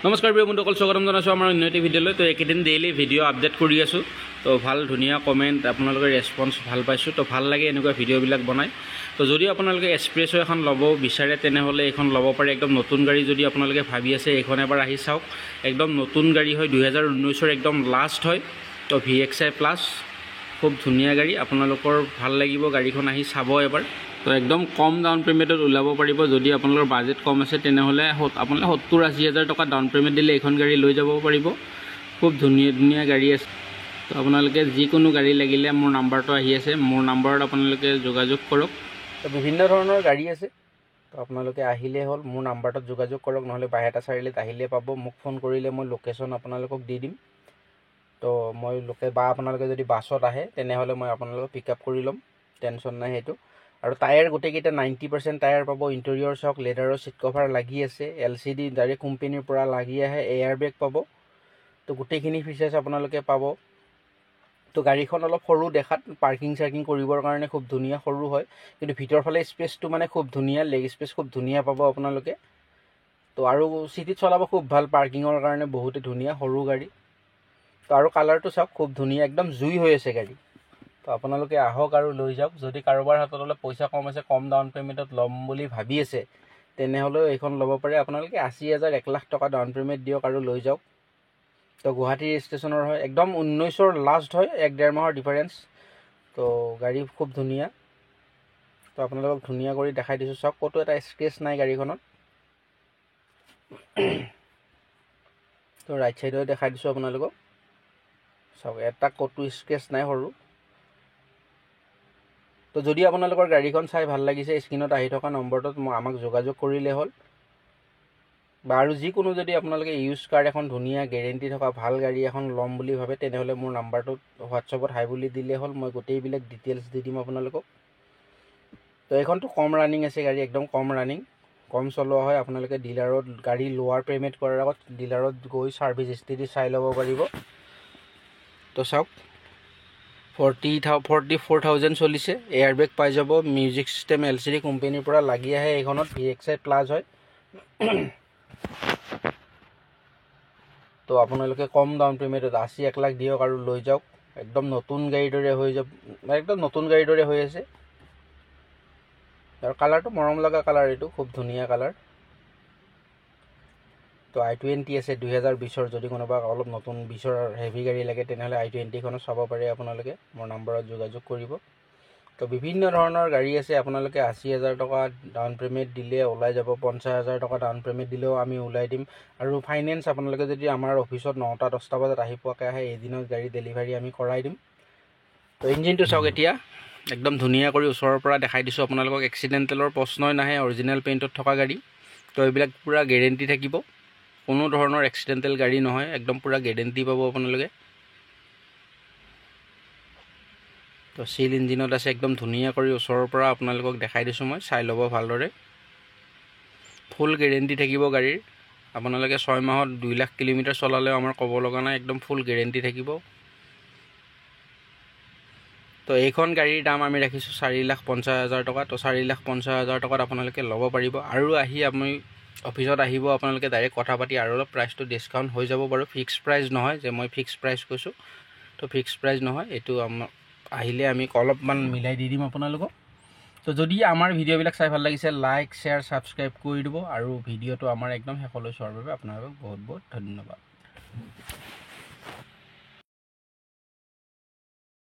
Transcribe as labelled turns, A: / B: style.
A: নমস্কাৰ প্ৰিয় বন্ধুসকল, স্বাগতম জনাইছোঁ আমাৰ অন্য এটা ভিডিঅ'লৈ। তো এইকেইদিন ডেইলি ভিডিঅ' আপডেট কৰি আছোঁ। তো ভাল ধুনীয়া কমেণ্ট, আপোনালোকে ৰেছপন্স ভাল পাইছোঁ। তো ভাল লাগে এনেকুৱা ভিডিঅ'বিলাক বনাই। তো যদি আপোনালোকে এক্সপ্ৰেছো এখন ল'ব বিচাৰে তেনেহ'লে এইখন ল'ব পাৰে। একদম নতুন গাড়ী যদি আপোনালোকে ভাবি আছে এইখন এবাৰ আহি চাওক। একদম নতুন গাড়ী হয়, 2019ৰ একদম লাষ্ট হয়। তো VXI প্লাছ খুব ধুনীয়া গাড়ী, আপোনালোকৰ ভাল লাগিব গাড়ীখন আহি চাব এবাৰ। তো একদম কম ডাউন পে'মেণ্টত ওলাব পাৰিব। যদি আপোনালোকৰ বাজেট কম আছে তেনেহ'লে আপোনালোকে 70-80 হাজাৰ টকা ডাউন পে'মেণ্ট দিলে এইখন গাড়ী লৈ যাব পাৰিব। খুব ধুনীয়া ধুনীয়া গাড়ী আছে। তো আপোনালোকে যিকোনো গাড়ী লাগিলে মোৰ নাম্বাৰটো আহি আছে, মোৰ নাম্বাৰত আপোনালোকে যোগাযোগ কৰক। তো বিভিন্ন ধৰণৰ গাড়ী আছে। তো আপোনালোকে আহিলে হ'ল, মোৰ নাম্বাৰটোত যোগাযোগ কৰক, নহ'লে বাইহাটা চাৰিআলিত আহিলে পাব। মোক ফোন কৰিলে মই লোকেশ্যন আপোনালোকক দি দিম। তো মই আপোনালোকে যদি বাছত আহে তেনেহ'লে মই আপোনালোকক পিক আপ কৰি ল'ম, টেনশ্যন নাই সেইটো। আৰু টায়াৰ গোটেইকেইটা 90% টায়াৰ পাব। ইণ্টেৰিয়ৰ চাওক, লেডাৰৰ ছিট কভাৰ লাগি আছে, LCD ডাইৰেক্ট কোম্পানীৰ পৰা লাগি আহে, এয়াৰ বেগ পাব। তো গোটেইখিনি ফিচাৰ্ছ আপোনালোকে পাব। তো গাড়ীখন অলপ সৰু দেখাত, পাৰ্কিং চাৰ্কিং কৰিবৰ কাৰণে খুব ধুনীয়া সৰু হয়, কিন্তু ভিতৰ ফালে স্পেচটো মানে খুব ধুনীয়া, লেগ স্পেচ খুব ধুনীয়া পাব আপোনালোকে। তো আৰু চিটিত চলাব খুব ভাল, পাৰ্কিঙৰ কাৰণে বহুতে ধুনীয়া সৰু গাড়ী। তো আৰু কালাৰটো চাওক, খুব ধুনীয়া, একদম জুই হৈ আছে গাড়ী। তো আপোনালোকে আহক আৰু লৈ যাওক। যদি কাৰোবাৰ হাতত অলপ পইচা কম আছে, কম ডাউন পে'মেণ্টত ল'ম বুলি ভাবি আছে তেনেহ'লেও এইখন ল'ব পাৰে। আপোনালোকে 80,000 1 লাখ টকা ডাউন পে'মেণ্ট দিয়ক আৰু লৈ যাওক। তো গুৱাহাটী ষ্টেচনৰ হয়, একদম 19ৰ লাষ্ট হয়, 1-1.5 মাহৰ ডিফাৰেঞ্চ। তো গাড়ী খুব ধুনীয়া। তো আপোনালোকক ধুনীয়া কৰি দেখাই দিছোঁ চাওক, ক'তো এটা স্ক্ৰেচ নাই গাড়ীখনত। তো ৰাইট ছাইডে দেখাই দিছোঁ আপোনালোকক চাওক, এটা ক'তো স্ক্ৰেচ নাই সৰু। তো যদি আপোনালোকৰ গাড়ীখন চাই ভাল লাগিছে, স্ক্ৰীণত আহি থকা নম্বৰটোত আমাক যোগাযোগ কৰিলে হ'ল। বা আৰু যিকোনো যদি আপোনালোকে ইউজ কাৰ এখন ধুনীয়া গেৰেণ্টি থকা ভাল গাড়ী এখন ল'ম বুলি ভাবে তেনেহ'লে মোৰ নাম্বাৰটোত হোৱাটছআপত হাই বুলি দিলে হ'ল, মই গোটেইবিলাক ডিটেইলছ দি দিম আপোনালোকক। তো এইখনটো কম ৰানিং আছে গাড়ী, একদম কম ৰানিং, কম চলোৱা হয়। আপোনালোকে ডিলাৰত গাড়ী লোৱাৰ পে'মেণ্ট কৰাৰ আগত ডিলাৰত গৈ ছাৰ্ভিচ হিষ্ট্ৰী চাই ল'ব পাৰিব। তো চাওক, 44,000 চলিছে, এয়াৰ বেগ পাই যাব, মিউজিক চিষ্টেম LCD কোম্পানীৰ পৰা লাগি আহে। এইখনত VXI প্লাছ হয়। তো আপোনালোকে কম ডাউন পে'মেণ্টত 80-1 লাখ দিয়ক আৰু লৈ যাওক। একদম নতুন গাড়ীৰ দৰে হৈ যাব, একদম নতুন গাড়ীৰ দৰে হৈ আছে। আৰু কালাৰটো মৰম লগা কালাৰ, এইটো খুব ধুনীয়া কালাৰ। তো i20 আছে 2020ৰ, যদি কোনোবা অলপ নতুন 20ৰ হেভি গাড়ী লাগে তেনেহ'লে i20খনো চাব পাৰে আপোনালোকে, মোৰ নাম্বাৰত যোগাযোগ কৰিব। তো বিভিন্ন ধৰণৰ গাড়ী আছে। আপোনালোকে 80,000 টকা ডাউন পে'মেণ্ট দিলে ওলাই যাব, 50,000 টকা ডাউন পে'মেণ্ট দিলেও আমি ওলাই দিম। আৰু ফাইনেন্স আপোনালোকে যদি আমাৰ অফিচত 9টা-10টা বজাত আহি পোৱাকৈ আহে, এদিনত গাড়ী ডেলিভাৰী আমি কৰাই দিম। তো ইঞ্জিনটো চাওক, এতিয়া একদম ধুনীয়া কৰি ওচৰৰ পৰা দেখাই দিছোঁ আপোনালোকক। এক্সিডেণ্টেলৰ প্ৰশ্নই নাহে, অৰিজিনেল পেইণ্টত থকা গাড়ী। তো এইবিলাক পূৰা গেৰেণ্টি থাকিব, কোনো ধৰণৰ এক্সিডেণ্টেল গাড়ী নহয়, একদম পূৰা গেৰেণ্টি পাব আপোনালোকে। তো চিল ইঞ্জিনত আছে, একদম ধুনীয়া কৰি ওচৰৰ পৰা আপোনালোকক দেখাই দিছোঁ মই, চাই ল'ব ভালদৰে। ফুল গেৰেণ্টি থাকিব গাড়ীৰ। আপোনালোকে 6 মাহত 2 লাখ কিলোমিটাৰ চলালেও আমাৰ ক'ব লগা নাই, একদম ফুল গেৰেণ্টি থাকিব। তো এইখন গাড়ীৰ দাম আমি ৰাখিছোঁ 4,50,000 টকা। তো 4,50,000 টকাত আপোনালোকে ল'ব পাৰিব। আৰু আহি আপুনি অফিচত আহিব, আপোনালোকে ডাইৰেক্ট কথা পাতি আৰু অলপ প্ৰাইচটো ডিছকাউণ্ট হৈ যাব বাৰু। ফিক্স প্ৰাইচ নহয় যে মই ফিক্স প্ৰাইচ কৈছোঁ, তো ফিক্স প্ৰাইচ নহয় এইটো। আহিলে আমি অলপমান মিলাই দি দিম আপোনালোকক। তো যদি আমাৰ ভিডিঅ'বিলাক চাই ভাল লাগিছে, লাইক, শ্বেয়াৰ, ছাবস্ক্ৰাইব কৰি দিব। আৰু ভিডিঅ'টো আমাৰ একদম শেষলৈ চোৱাৰ বাবে আপোনালোকক বহুত বহুত ধন্যবাদ।